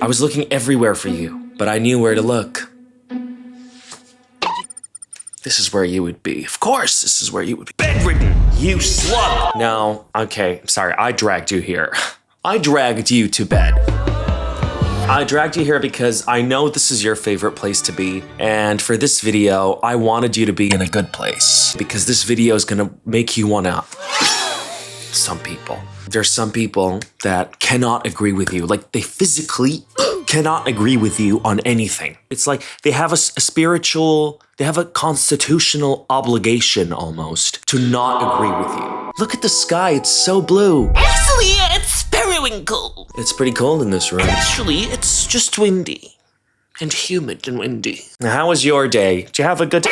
I was looking everywhere for you, but I knew where to look. This is where you would be. Of course, this is where you would be. Bedridden, you slut! No, okay, sorry, I dragged you here. I dragged you to bed. I dragged you here because I know this is your favorite place to be. And for this video, I wanted you to be in a good place. Because this video is gonna make you wanna... Some people. There's some people that cannot agree with you. Like, they physically cannot agree with you on anything. It's like they have a spiritual, they have a constitutional obligation almost to not agree with you. Look at the sky, it's so blue. Actually, it's periwinkle. It's pretty cold in this room. Actually, it's just windy. And humid and windy. Now, how was your day? Did you have a good day?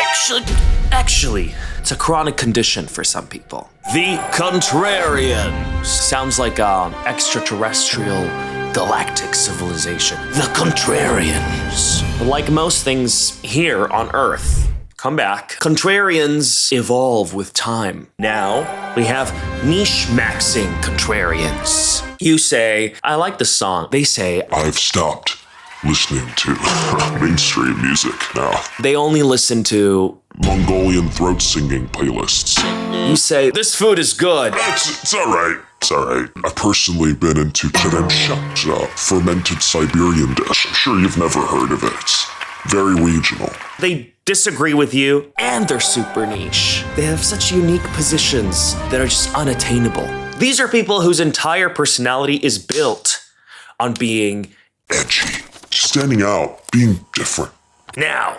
Actually, it's a chronic condition for some people. The contrarian. Sounds like an extraterrestrial galactic civilization. The contrarians. Like most things here on Earth, come back. Contrarians evolve with time. Now, we have niche-maxing contrarians. You say, I like the song. They say, I've stopped listening to mainstream music now. They only listen to Mongolian throat singing playlists. You say, this food is good. It's alright. It's alright. I've personally been into Teremshuk, fermented Siberian dish. I'm sure you've never heard of it. It's very regional. They disagree with you, and they're super niche. They have such unique positions that are just unattainable. These are people whose entire personality is built on being edgy. Standing out, being different. Now,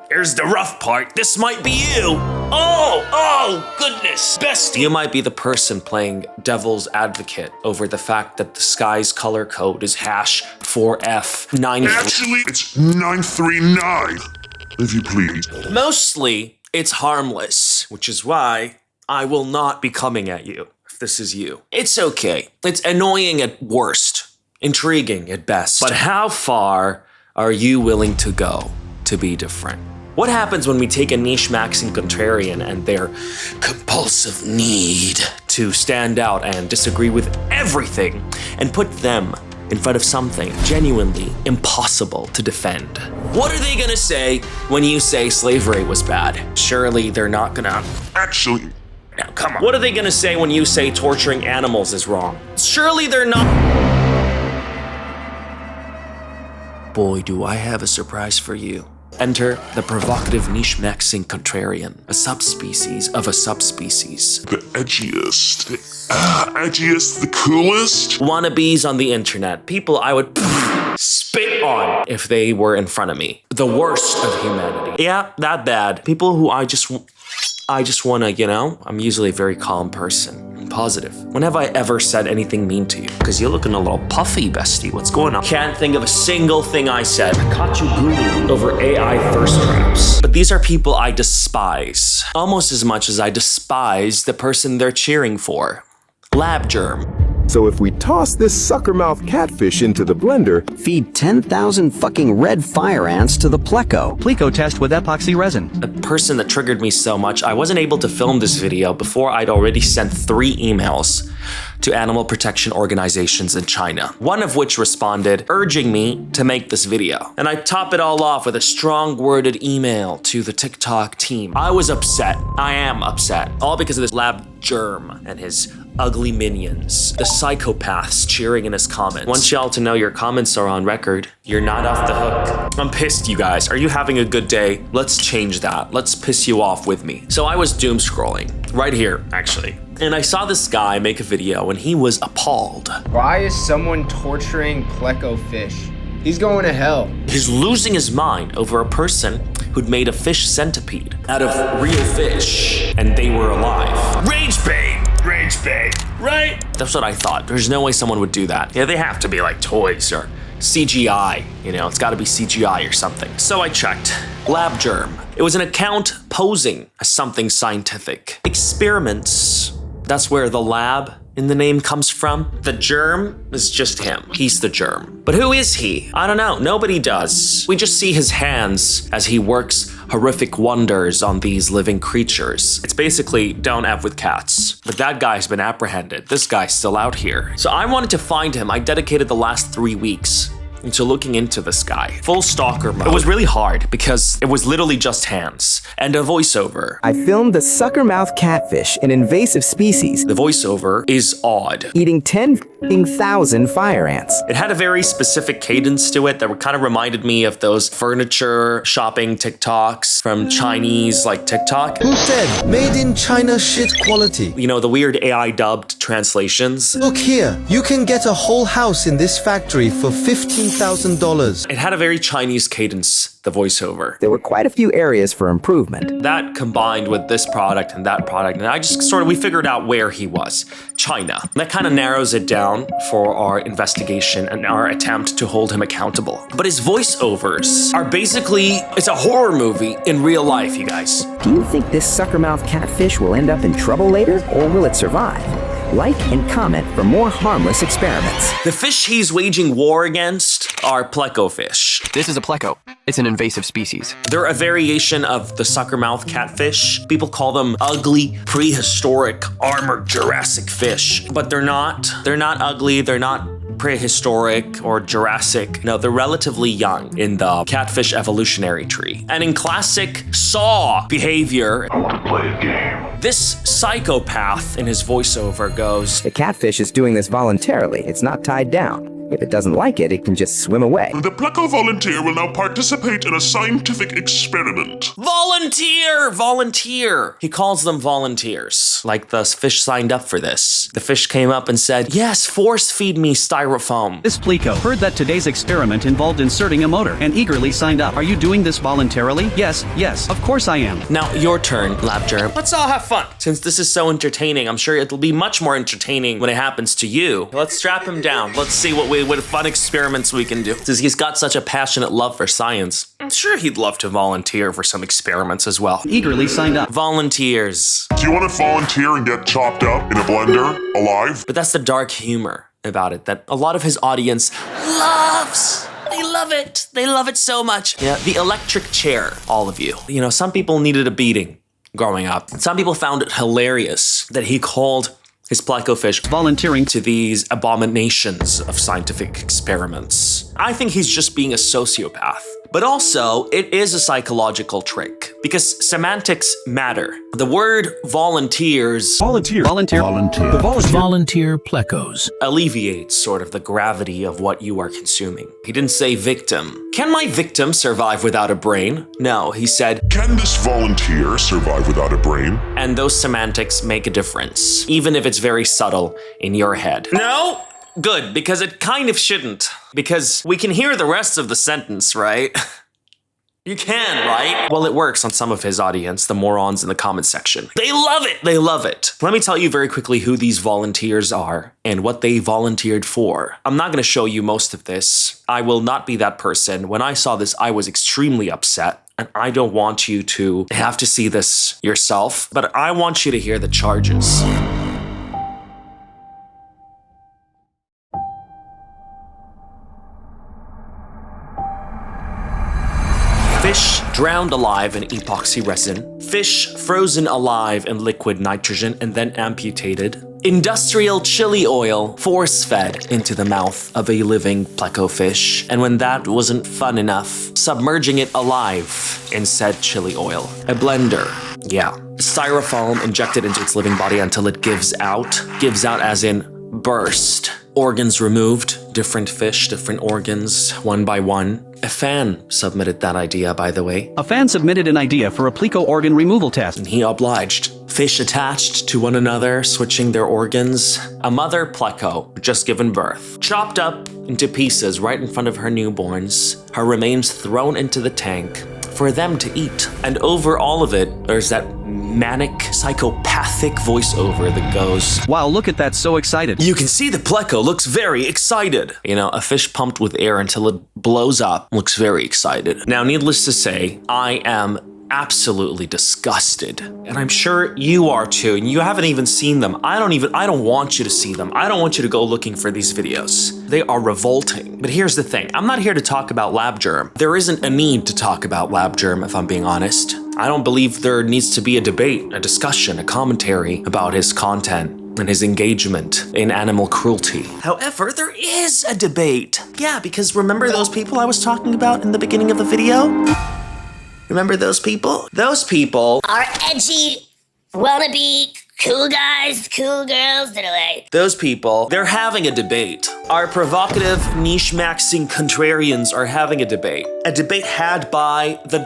here's the rough part. This might be you. Oh, goodness. Bestie. You might be the person playing devil's advocate over the fact that the sky's color code is #4F9. Actually, it's 939. If you please. Mostly, it's harmless, which is why I will not be coming at you if this is you. It's okay. It's annoying at worst. Intriguing at best. But how far are you willing to go to be different? What happens when we take a niche-maxing contrarian and their compulsive need to stand out and disagree with everything and put them in front of something genuinely impossible to defend? What are they gonna say when you say slavery was bad? Surely they're not gonna... Actually... Now, come on. What are they gonna say when you say torturing animals is wrong? Surely they're not... Boy, do I have a surprise for you. Enter the provocative niche-maxing contrarian, a subspecies of a subspecies. The edgiest. Edgiest, the coolest. Wannabes on the internet. People I would spit on if they were in front of me. The worst of humanity. Yeah, that bad. People who I just wanna, you know, I'm usually a very calm person. Positive. When have I ever said anything mean to you? Because you're looking a little puffy, bestie. What's going on? Can't think of a single thing I said. I caught you Googling over AI thirst traps. But these are people I despise. Almost as much as I despise the person they're cheering for. Lab Germ. So if we toss this sucker-mouth catfish into the blender, feed 10,000 fucking red fire ants to the pleco. Pleco test with epoxy resin. A person that triggered me so much, I wasn't able to film this video before I'd already sent 3 emails to animal protection organizations in China, one of which responded urging me to make this video. And I top it all off with a strong-worded email to the TikTok team. I was upset. I am upset. All because of this Lab Germ and his ugly minions, the psychopaths cheering in his comments. Want y'all to know your comments are on record. You're not off the hook. I'm pissed, you guys. Are you having a good day? Let's change that. Let's piss you off with me. So I was doom scrolling, right here, actually. And I saw this guy make a video and he was appalled. Why is someone torturing pleco fish? He's going to hell. He's losing his mind over a person who'd made a fish centipede out of real fish and they were alive. Rage bait! Rage bait, right? That's what I thought. There's no way someone would do that. Yeah, they have to be like toys or CGI, you know, it's gotta be CGI or something. So I checked. Lab Germ. It was an account posing as something scientific. Experiments, that's where the lab in the name comes from. The germ is just him. He's the germ. But who is he? I don't know. Nobody does. We just see his hands as he works horrific wonders on these living creatures. It's basically don't F with cats. But that guy's been apprehended. This guy's still out here. So I wanted to find him. I dedicated the last 3 weeks into looking into this guy. Full stalker mode. It was really hard because it was literally just hands and a voiceover. I filmed the sucker-mouth catfish, an invasive species, The voiceover is odd. eating 10,000 fire ants. It had a very specific cadence to it that kind of reminded me of those furniture shopping TikToks from Chinese like TikTok. Who said made in China shit quality? You know, the weird AI dubbed translations. Look here, you can get a whole house in this factory for $15,000. It had a very Chinese cadence, the voiceover. There were quite a few areas for improvement. That combined with this product and that product, and I just we figured out where he was. China. That kind of narrows it down for our investigation and our attempt to hold him accountable. But his voiceovers are basically, it's a horror movie in real life, you guys. Do you think this sucker-mouth catfish will end up in trouble later, or will it survive? Like and comment for more harmless experiments. The fish he's waging war against are pleco fish. This is a pleco. It's an invasive species. They're a variation of the sucker-mouth catfish. People call them ugly, prehistoric, armored Jurassic fish. But they're not. They're not ugly. They're not prehistoric or Jurassic. No, they're relatively young in the catfish evolutionary tree. And in classic Saw behavior, I want to play a game. this psychopath in his voiceover goes, The catfish is doing this voluntarily. It's not tied down. If it doesn't like it, it can just swim away. The pleco volunteer will now participate in a scientific experiment. volunteer, volunteer. He calls them volunteers, like the fish signed up for this. The fish came up and said, yes, force feed me styrofoam. This pleco heard that today's experiment involved inserting a motor and eagerly signed up. Are you doing this voluntarily? Yes, of course I am. Now, your turn, Lab Germ. Let's all have fun. Since this is so entertaining, I'm sure it'll be much more entertaining when it happens to you. Let's strap him down. Let's see what fun experiments we can do. Since he's got such a passionate love for science, I'm sure he'd love to volunteer for some experiments as well. Eagerly signed up. Volunteers. Do you want to volunteer and get chopped up in a blender, alive? But that's the dark humor about it that a lot of his audience loves. They love it. They love it so much. Yeah, the electric chair, all of you. You know, some people needed a beating growing up. Some people found it hilarious that he called his pleco fish Volunteering to these abominations of scientific experiments. I think he's just being a sociopath. But also, it is a psychological trick because semantics matter. The word volunteers Volunteer plecos alleviates sort of the gravity of what you are consuming. He didn't say victim. Can my victim survive without a brain? No, he said, Can this volunteer survive without a brain? and those semantics make a difference, even if it's very subtle in your head. No? Good, because it kind of shouldn't. Because we can hear the rest of the sentence, right? You can, right? Well, it works on some of his audience, the morons in the comment section. They love it! They love it! Let me tell you very quickly who these volunteers are and what they volunteered for. I'm not gonna show you most of this. I will not be that person. When I saw this, I was extremely upset. And I don't want you to have to see this yourself, but I want you to hear the charges. Fish drowned alive in epoxy resin. Fish frozen alive in liquid nitrogen and then amputated. Industrial chili oil force-fed into the mouth of a living pleco fish. And when that wasn't fun enough, submerging it alive in said chili oil. A blender. Yeah. Styrofoam injected into its living body until it gives out. Gives out as in burst. Organs removed, different fish, different organs, one by one. A fan submitted that idea, by the way. A fan submitted an idea for a pleco organ removal test. And he obliged. Fish attached to one another, switching their organs. A mother pleco, just given birth. Chopped up into pieces right in front of her newborns. Her remains thrown into the tank for them to eat. And over all of it, there's that manic, psychopathic voiceover that goes, Wow, look at that, so excited. You can see the pleco looks very excited. You know, a fish pumped with air until it blows up looks very excited. Now, needless to say, I am absolutely disgusted. And I'm sure you are too, and you haven't even seen them. I don't want you to see them. I don't want you to go looking for these videos. They are revolting. But here's the thing, I'm not here to talk about Lab Germ. There isn't a need to talk about Lab Germ, if I'm being honest. I don't believe there needs to be a debate, a discussion, a commentary about his content. and his engagement in animal cruelty. However, there is a debate. Yeah, because remember those people I was talking about in the beginning of the video? Remember those people? Those people are edgy, wannabe, cool guys, cool girls that are like... Those people, they're having a debate. Our provocative, niche-maxing contrarians are having a debate. A debate had by the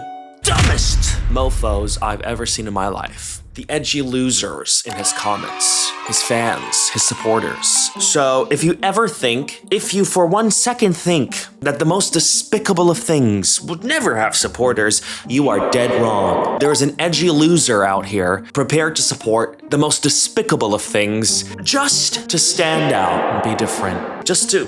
dumbest mofos I've ever seen in my life. The edgy losers in his comments, his fans, his supporters. So if you for 1 second think that the most despicable of things would never have supporters, you are dead wrong. There's an edgy loser out here prepared to support the most despicable of things just to stand out and be different. Just to,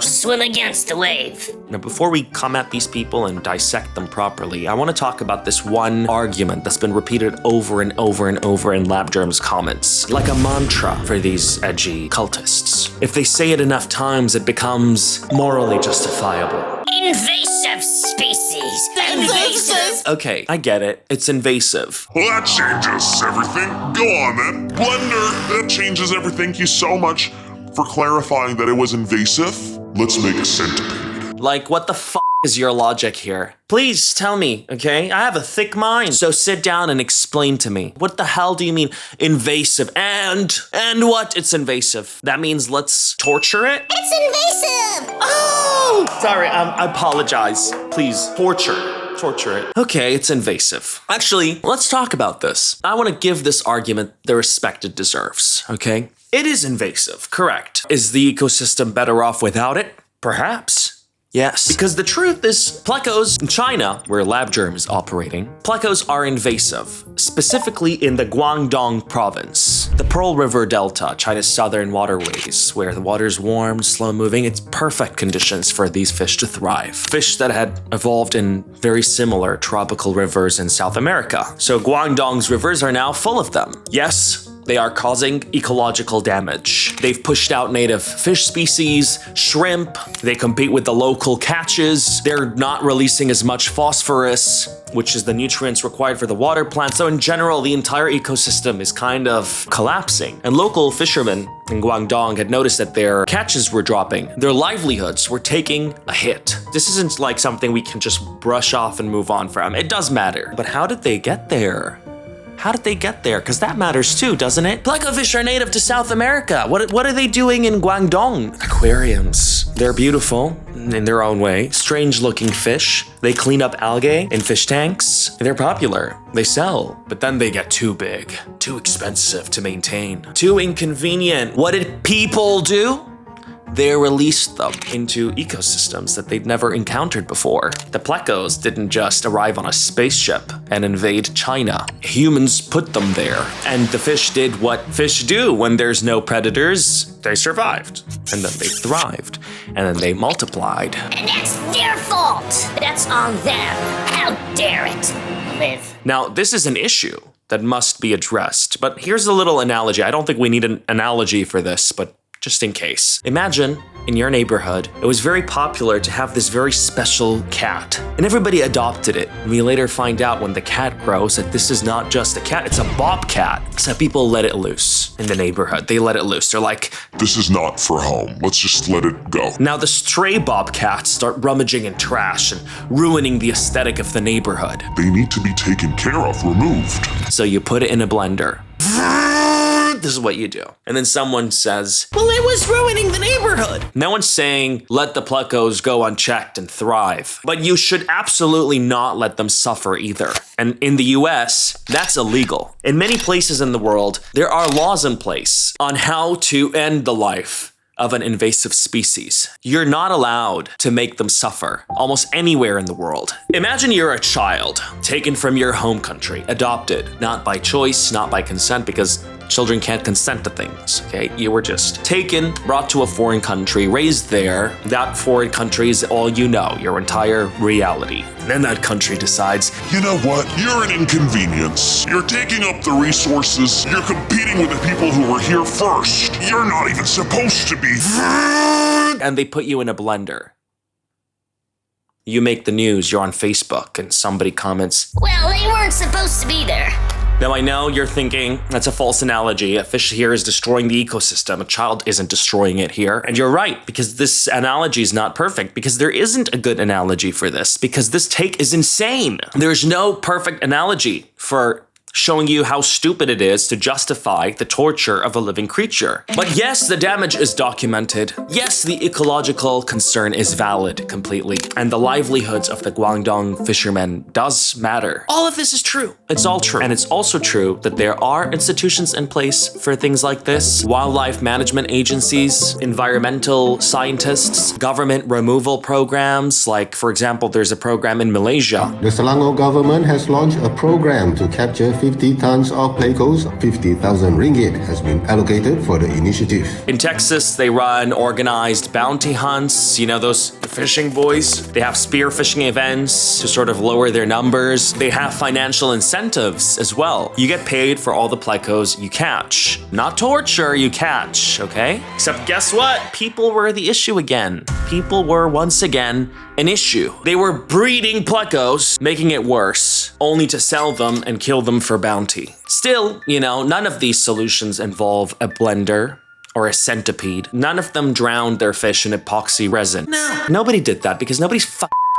swim against the wave. Now, before we come at these people and dissect them properly, I want to talk about this one argument that's been repeated over and over and over in Lab Germ's comments, like a mantra for these edgy cultists. If they say it enough times, it becomes morally justifiable. Invasive species. Invasive. Okay, I get it. It's invasive. Well, that changes everything. Go on then. Blender, that changes everything. Thank you so much for clarifying that it was invasive. Let's make a centipede. Like, what the f*** is your logic here? Please tell me, okay? I have a thick mind, so sit down and explain to me. What the hell do you mean invasive? And what? It's invasive. That means let's torture it? It's invasive! Oh! Sorry, I apologize. Please, torture it. Okay, it's invasive. Actually, let's talk about this. I want to give this argument the respect it deserves, okay? It is invasive, correct. Is the ecosystem better off without it? Perhaps. Yes. Because the truth is, plecos in China, where Lab Germ is operating, plecos are invasive, specifically in the Guangdong province. The Pearl River Delta, China's southern waterways, where the water's warm, slow-moving, it's perfect conditions for these fish to thrive. Fish that had evolved in very similar tropical rivers in South America. So Guangdong's rivers are now full of them. Yes, they are causing ecological damage. They've pushed out native fish species, shrimp, they compete with the local catches, they're not releasing as much phosphorus, which is the nutrients required for the water plant. So in general, the entire ecosystem is kind of collapsing. And local fishermen in Guangdong had noticed that their catches were dropping. Their livelihoods were taking a hit. This isn't like something we can just brush off and move on from. It does matter. But how did they get there? How did they get there? Because that matters too, doesn't it? Pleco fish are native to South America. What are they doing in Guangdong? Aquariums. They're beautiful in their own way. Strange looking fish. They clean up algae in fish tanks. They're popular. They sell. But then they get too big, too expensive to maintain, too inconvenient. What did people do? They released them into ecosystems that they'd never encountered before. The plecos didn't just arrive on a spaceship and invade China. Humans put them there, and the fish did what fish do when there's no predators. They survived, and then they thrived, and then they multiplied. And that's their fault. That's on them. How dare it live? Now, this is an issue that must be addressed, but here's a little analogy. I don't think we need an analogy for this, but just in case. Imagine in your neighborhood, it was very popular to have this very special cat, and everybody adopted it. And we later find out when the cat grows that this is not just a cat, it's a bobcat. So people let it loose in the neighborhood. They let it loose. They're like, this is not for home. Let's just let it go. Now the stray bobcats start rummaging in trash and ruining the aesthetic of the neighborhood. They need to be taken care of, removed. So you put it in a blender. This is what you do. And then someone says, well, it was ruining the neighborhood. No one's saying let the plecos go unchecked and thrive, but you should absolutely not let them suffer either. And in the US, that's illegal. In many places in the world, there are laws in place on how to end the life of an invasive species. You're not allowed to make them suffer almost anywhere in the world. Imagine you're a child taken from your home country, adopted, not by choice, not by consent, because children can't consent to things, okay? You were just taken, brought to a foreign country, raised there. That foreign country is all you know, your entire reality. And then that country decides, you know what? You're an inconvenience. You're taking up the resources. You're competing with the people who were here first. You're not even supposed to be. And they put you in a blender. You make the news, you're on Facebook, and somebody comments, well, they weren't supposed to be there. Now I know you're thinking that's a false analogy. A fish here is destroying the ecosystem. A child isn't destroying it here. And you're right, because this analogy is not perfect, because there isn't a good analogy for this, because this take is insane. There's no perfect analogy for showing you how stupid it is to justify the torture of a living creature. But yes, the damage is documented. Yes, the ecological concern is valid completely. And the livelihoods of the Guangdong fishermen does matter. All of this is true. It's all true. And it's also true that there are institutions in place for things like this. Wildlife management agencies, environmental scientists, government removal programs. Like, for example, there's a program in Malaysia. The Selangor government has launched a program to capture 50 tons of plecos. 50,000 ringgit has been allocated for the initiative. In Texas, they run organized bounty hunts. You know those fishing boys? They have spearfishing events to sort of lower their numbers. They have financial incentives as well. You get paid for all the plecos you catch. Not torture, you catch, okay? Except guess what? People were the issue again. People were once again an issue. They were breeding plecos, making it worse, only to sell them and kill them for bounty. Still, you know, none of these solutions involve a blender or a centipede. None of them drowned their fish in epoxy resin. No. Nobody did that because nobody's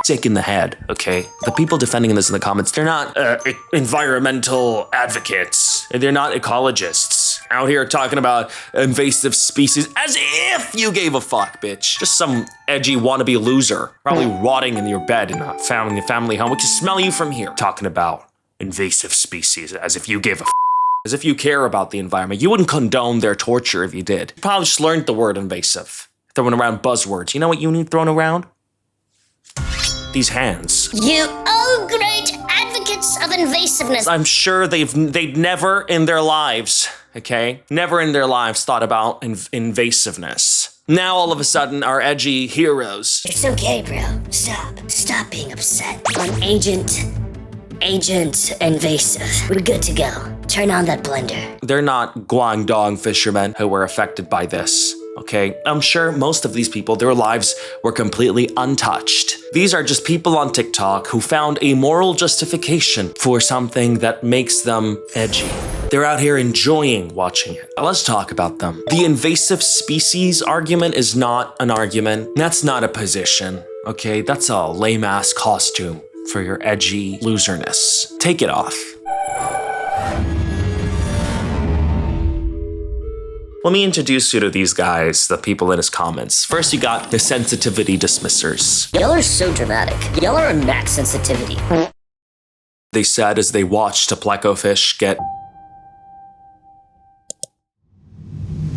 sick in the head, okay? The people defending this in the comments, they're not environmental advocates. They're not ecologists out here talking about invasive species as if you gave a fuck, bitch. Just some edgy wannabe loser, probably rotting in your bed in a family home. We can smell you from here. Talking about invasive species as if you gave a as if you care about the environment. You wouldn't condone their torture if you did. You probably just learned the word invasive. Throwing around buzzwords. You know what you need thrown around? These hands. You great advocates of invasiveness. I'm sure they'd never in their lives, okay? Never in their lives thought about invasiveness. Now all of a sudden, our edgy heroes. It's okay, bro. Stop being upset. I'm Agent Invasive. We're good to go. Turn on that blender. They're not Guangdong fishermen who were affected by this. Okay, I'm sure most of these people, their lives were completely untouched. These are just people on TikTok who found a moral justification for something that makes them edgy. They're out here enjoying watching it. Let's talk about them. The invasive species argument is not an argument. That's not a position, okay? That's a lame-ass costume for your edgy loserness. Take it off. Let me introduce you to these guys, the people in his comments. First, you got the sensitivity dismissers. Y'all are so dramatic. Y'all are on max sensitivity. They said as they watched a pleco fish get...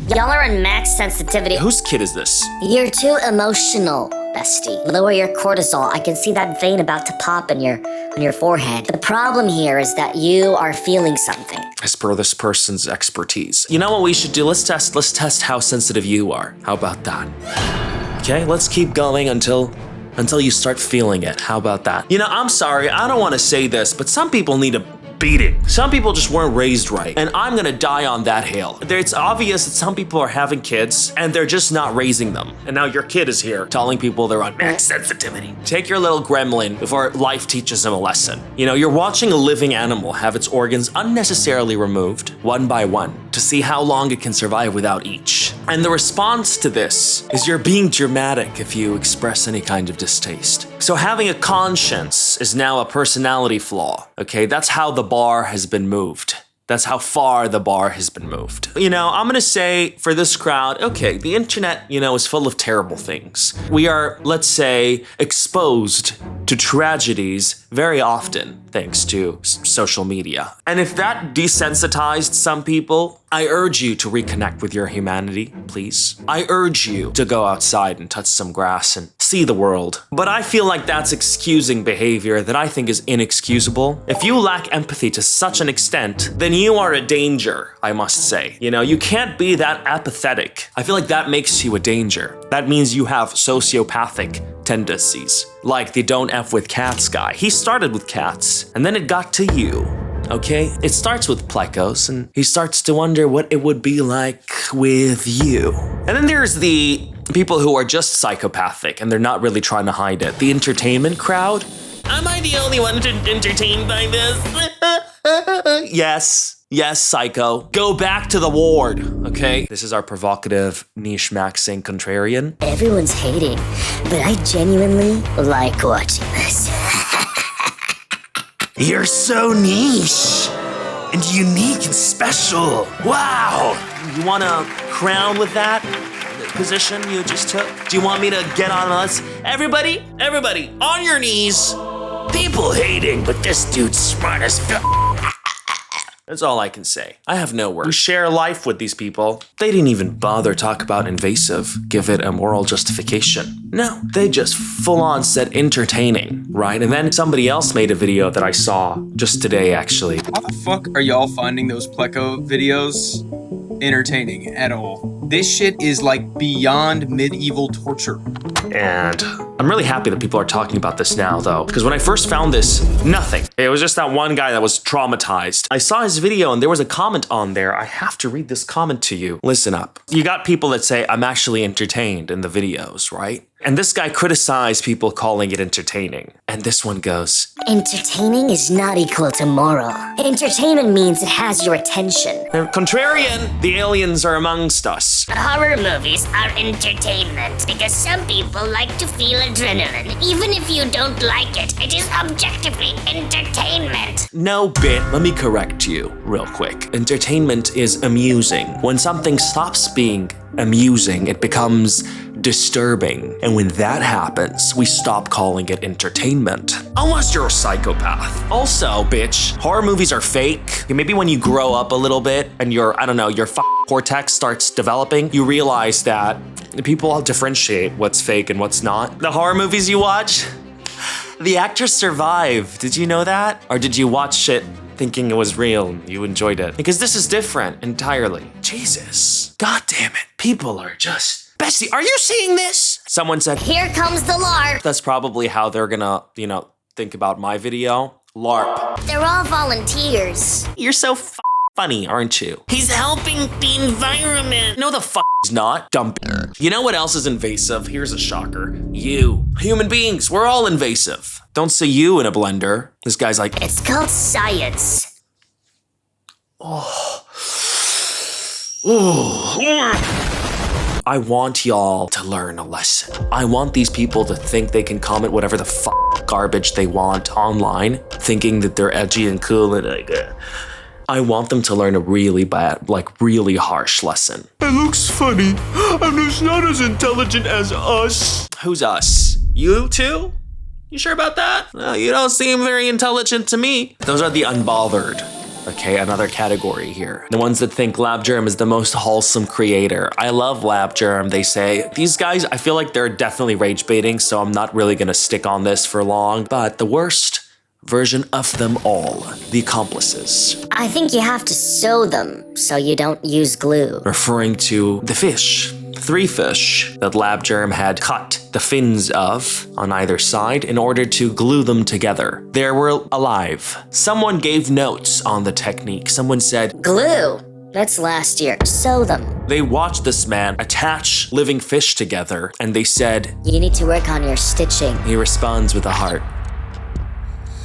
Y'all are on max sensitivity. Whose kid is this? You're too emotional, bestie. Lower your cortisol. I can see that vein about to pop on your forehead. The problem here is that you are feeling something. As per this person's expertise. You know what we should do? Let's test how sensitive you are. How about that? Okay, let's keep going until you start feeling it. How about that? You know, I'm sorry, I don't want to say this, but some people need a beating. Some people just weren't raised right, and I'm gonna die on that hill. It's obvious that some people are having kids and they're just not raising them. And now your kid is here telling people they're on max sensitivity. Take your little gremlin before life teaches him a lesson. You know, you're watching a living animal have its organs unnecessarily removed, one by one, to see how long it can survive without each. And the response to this is you're being dramatic if you express any kind of distaste. So having a conscience is now a personality flaw, okay? That's how the bar has been moved. That's how far the bar has been moved. You know, I'm gonna say for this crowd, okay, the internet, you know, is full of terrible things. We are, let's say, exposed to tragedies very often thanks to social media. And if that desensitized some people, I urge you to reconnect with your humanity, please. I urge you to go outside and touch some grass and see the world. But I feel like that's excusing behavior that I think is inexcusable. If you lack empathy to such an extent, then you are a danger, I must say. You know, you can't be that apathetic. I feel like that makes you a danger. That means you have sociopathic tendencies. Like the don't F with cats guy. He started with cats, and then it got to you. Okay? It starts with plecos, and he starts to wonder what it would be like with you. And then there's the people who are just psychopathic, and they're not really trying to hide it. The entertainment crowd. Am I the only one entertained by this? Yes, psycho. Go back to the ward, okay? This is our provocative, niche-maxing contrarian. Everyone's hating, but I genuinely like watching this. You're so niche and unique and special. Wow! You want a crown with that position you just took? Do you want me to get on us? Everybody, on your knees. People hating, but this dude's smart as fuck. That's all I can say. I have no words. We share life with these people. They didn't even bother talk about invasive, give it a moral justification. No, they just full-on said entertaining, right? And then somebody else made a video that I saw just today, actually. How the fuck are y'all finding those pleco videos entertaining at all? This shit is like beyond medieval torture. And I'm really happy that people are talking about this now, though, because when I first found this, nothing. It was just that one guy that was traumatized. I saw his video and there was a comment on there. I have to read this comment to you. Listen up. You got people that say, I'm actually entertained in the videos, right? And this guy criticized people calling it entertaining. And this one goes, entertaining is not equal to moral. Entertainment means it has your attention. Contrarian, the aliens are amongst us. Horror movies are entertainment because some people like to feel adrenaline. Even if you don't like it, it is objectively entertainment. No bit, let me correct you real quick. Entertainment is amusing. When something stops being amusing, it becomes disturbing. And when that happens, we stop calling it entertainment. Unless you're a psychopath. Also, bitch, horror movies are fake. Maybe when you grow up a little bit and your cortex starts developing, you realize that people differentiate what's fake and what's not. The horror movies you watch, the actors survive. Did you know that? Or did you watch it thinking it was real and you enjoyed it? Because this is different entirely. Jesus. God damn it. People are just... Bestie, are you seeing this? Someone said, here comes the LARP. That's probably how they're gonna, think about my video. LARP. They're all volunteers. You're so funny, aren't you? He's helping the environment. No, the he's not. Dumb. You know what else is invasive? Here's a shocker. You. Human beings, we're all invasive. Don't say you in a blender. This guy's like, it's called science. I want y'all to learn a lesson. I want these people to think they can comment whatever the garbage they want online, thinking that they're edgy and cool and I want them to learn a really bad, really harsh lesson. It looks funny, and it's not as intelligent as us. Who's us? You too? You sure about that? No, you don't seem very intelligent to me. Those are the unbothered. Okay, another category here. The ones that think Lab Germ is the most wholesome creator. I love Lab Germ, they say. These guys, I feel like they're definitely rage baiting, so I'm not really gonna stick on this for long. But the worst version of them all, the accomplices. I think you have to sew them so you don't use glue. Referring to the fish. 3 fish that Lab Germ had cut the fins of on either side in order to glue them together. They were alive. Someone gave notes on the technique. Someone said, glue. That's last year. Sew them. They watched this man attach living fish together and they said, you need to work on your stitching. He responds with a heart.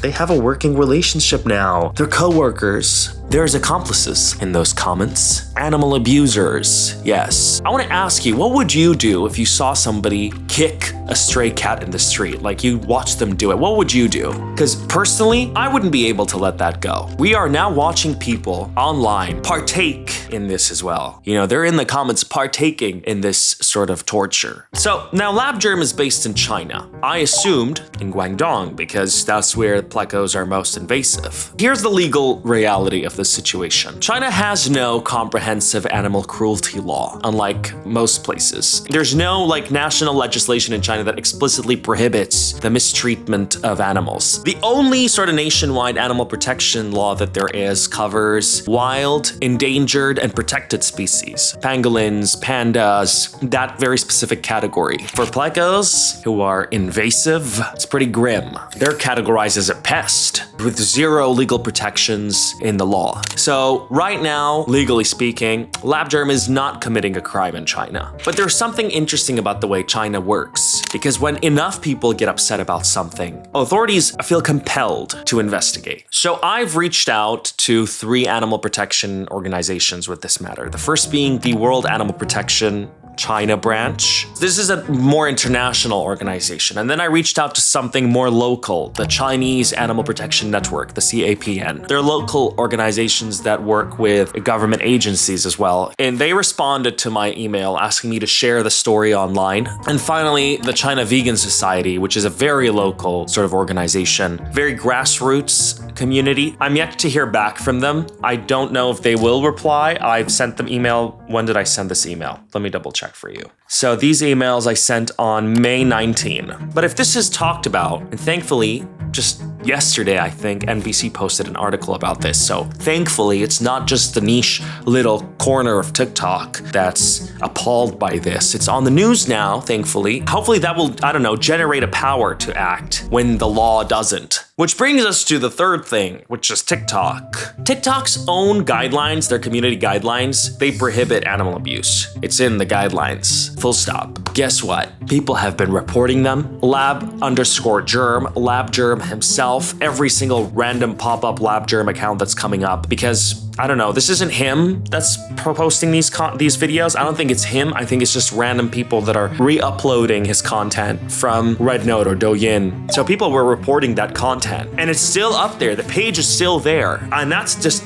They have a working relationship now. They're co-workers. There's accomplices in those comments. Animal abusers, yes. I want to ask you, what would you do if you saw somebody kick a stray cat in the street? Like you watched them do it, what would you do? Because personally, I wouldn't be able to let that go. We are now watching people online partake in this as well. They're in the comments partaking in this sort of torture. So now Lab Germ is based in China. I assumed in Guangdong because that's where plecos are most invasive. Here's the legal reality of the situation. China has no comprehensive animal cruelty law, unlike most places. There's no national legislation in China that explicitly prohibits the mistreatment of animals. The only sort of nationwide animal protection law that there is covers wild, endangered, and protected species. Pangolins, pandas, that very specific category. For plecos, who are invasive, it's pretty grim. They're categorized as a pest with 0 legal protections in the law. So right now, legally speaking, Lab Germ is not committing a crime in China. But there's something interesting about the way China works. Because when enough people get upset about something, authorities feel compelled to investigate. So I've reached out to 3 animal protection organizations with this matter. The first being the World Animal Protection China branch. This is a more international organization. And then I reached out to something more local, the Chinese Animal Protection Network, the CAPN. They're local organizations that work with government agencies as well. And they responded to my email asking me to share the story online. And finally, the China Vegan Society, which is a very local sort of organization, very grassroots community. I'm yet to hear back from them. I don't know if they will reply. I've sent them email. When did I send this email? Let me double check for you. So these emails I sent on May 19. But if this is talked about, and thankfully, just yesterday, I think, NBC posted an article about this. So thankfully, it's not just the niche little corner of TikTok that's appalled by this. It's on the news now, thankfully. Hopefully that will, I don't know, generate a power to act when the law doesn't. Which brings us to the third thing, which is TikTok. TikTok's own guidelines, their community guidelines, they prohibit animal abuse. It's in the guidelines, full stop. Guess what? People have been reporting them. Lab_Germ, Lab Germ himself, every single random pop-up Lab Germ account that's coming up, because I don't know, this isn't him that's posting these videos. I don't think it's him. I think it's just random people that are re-uploading his content from Rednote or Douyin. So people were reporting that content, and it's still up there. The page is still there, and that's just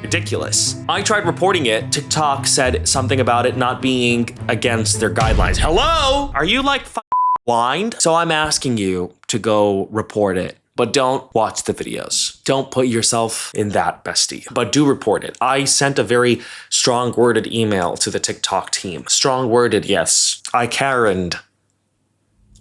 ridiculous. I tried reporting it. TikTok said something about it not being against their guidelines. Hello? Are you like blind? So I'm asking you to go report it. But don't watch the videos. Don't put yourself in that, bestie. But do report it. I sent a very strong-worded email to the TikTok team. Strong-worded, yes. I Karen'd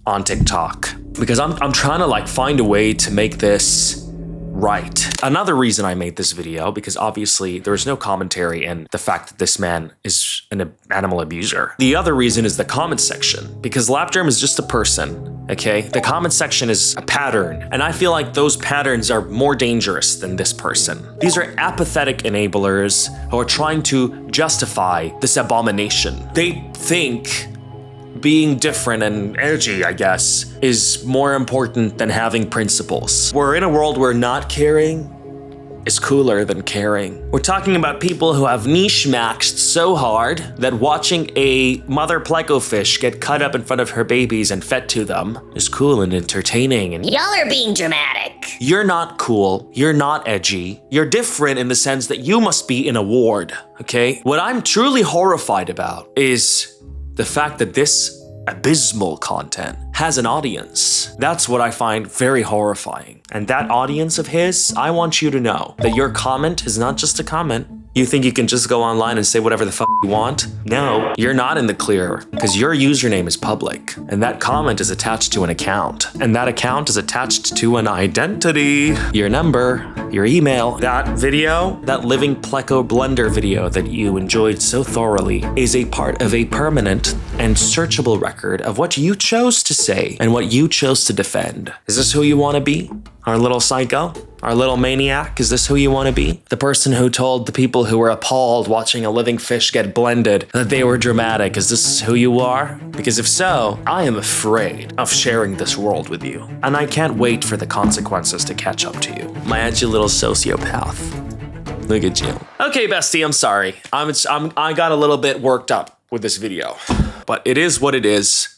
on TikTok. Because I'm trying to like find a way to make this right. Another reason I made this video, because obviously there's no commentary in the fact that this man is an animal abuser. The other reason is the comment section, because Lab Germ is just a person, okay? The comment section is a pattern, and I feel like those patterns are more dangerous than this person. These are apathetic enablers who are trying to justify this abomination. They think being different and edgy, I guess, is more important than having principles. We're in a world where not caring is cooler than caring. We're talking about people who have niche maxed so hard that watching a mother pleco fish get cut up in front of her babies and fed to them is cool and entertaining. And y'all are being dramatic. You're not cool. You're not edgy. You're different in the sense that you must be in a ward, okay? What I'm truly horrified about is the fact that this abysmal content has an audience. That's what I find very horrifying. And that audience of his, I want you to know that your comment is not just a comment. You think you can just go online and say whatever the fuck you want? No, you're not in the clear, because your username is public, and that comment is attached to an account, and that account is attached to an identity. Your number, your email. That video, that living pleco blender video that you enjoyed so thoroughly, is a part of a permanent and searchable record of what you chose to say and what you chose to defend. Is this who you want to be? Our little psycho? Our little maniac? Is this who you want to be? The person who told the people who were appalled watching a living fish get blended that they were dramatic. Is this who you are? Because if so, I am afraid of sharing this world with you. And I can't wait for the consequences to catch up to you. My edgy little sociopath. Look at you. Okay, bestie, I'm sorry. I got a little bit worked up with this video. But it is what it is.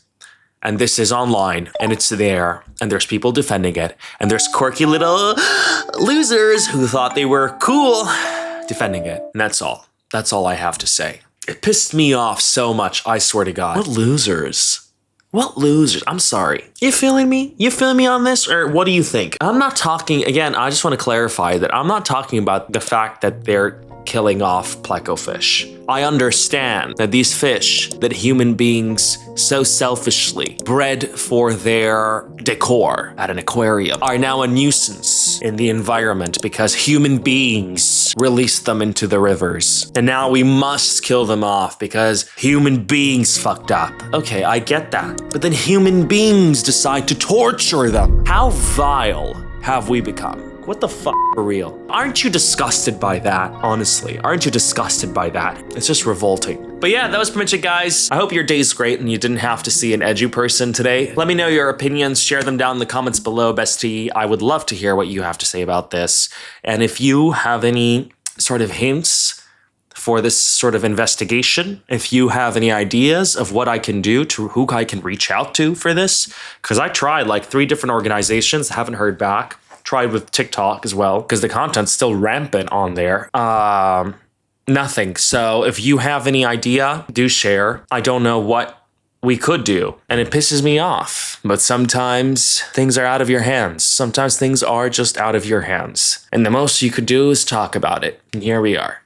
And this is online, and it's there, and there's people defending it, and there's quirky little losers who thought they were cool defending it. And that's all. That's all I have to say. It pissed me off so much, I swear to God. What losers? What losers? I'm sorry. You feeling me? You feeling me on this? Or what do you think? I'm not talking, again, I just want to clarify that I'm not talking about the fact that they're killing off pleco fish. I understand that these fish that human beings so selfishly bred for their decor at an aquarium are now a nuisance in the environment because human beings released them into the rivers. And now we must kill them off because human beings fucked up. Okay, I get that. But then human beings decide to torture them. How vile have we become? What the fuck, for real? Aren't you disgusted by that? Honestly, aren't you disgusted by that? It's just revolting. But yeah, that was pretty much it, guys. I hope your day's great and you didn't have to see an edgy person today. Let me know your opinions. Share them down in the comments below, bestie. I would love to hear what you have to say about this. And if you have any sort of hints for this sort of investigation, if you have any ideas of what I can do, to who I can reach out to for this, because I tried like 3 different organizations, haven't heard back. Tried with TikTok as well, because the content's still rampant on there. Nothing. So if you have any idea, do share. I don't know what we could do, and it pisses me off. But sometimes things are out of your hands. Sometimes things are just out of your hands. And the most you could do is talk about it. And here we are.